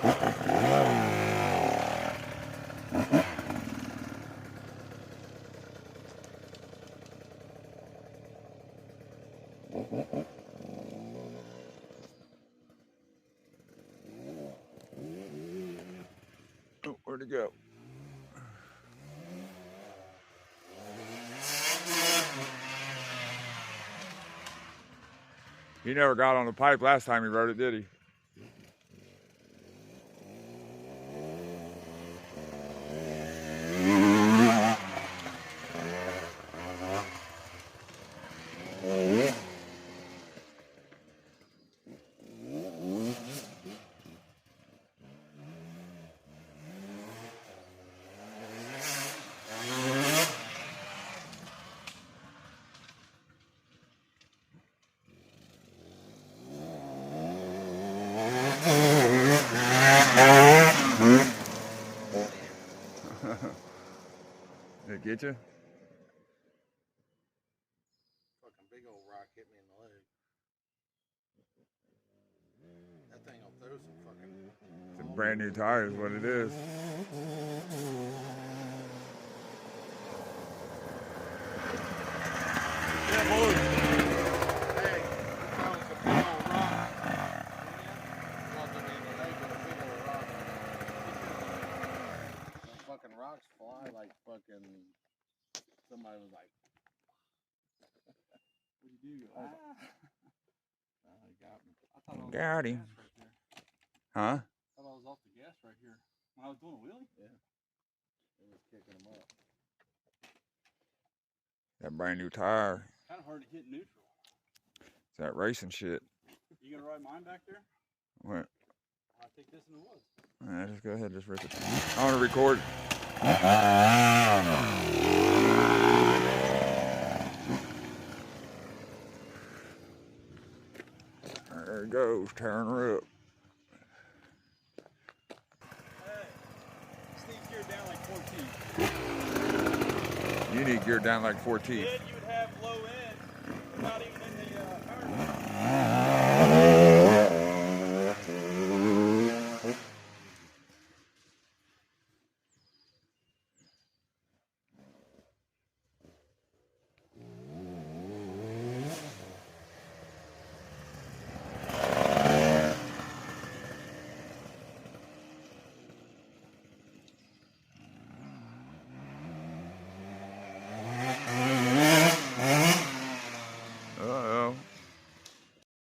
Oh, where'd it go? He never got on the pipe last time he rode it, did he? Did it get you? Fucking big old rock hit me in the leg. That thing will throw some fucking... It's a brand new tire is what it is. Yeah, boy. Hey, I it's a big old rock. Not to me in the leg, but a big old rock. Those fucking rocks fly like fucking... Somebody was like... What'd you do? Ah. He got me. I thought I was Got him. right there. Huh? I thought I was off the gas right here. When I was doing a wheelie? Yeah. It was kicking them up. That brand new tire. Kind of hard to hit neutral. It's that racing shit. You gonna ride mine back there? What? I'll take this in the woods. Alright, just go ahead, just rip it. I want to record. There it goes, tearing her up. Hey, Steve's geared down like 14. You need gear down like 14.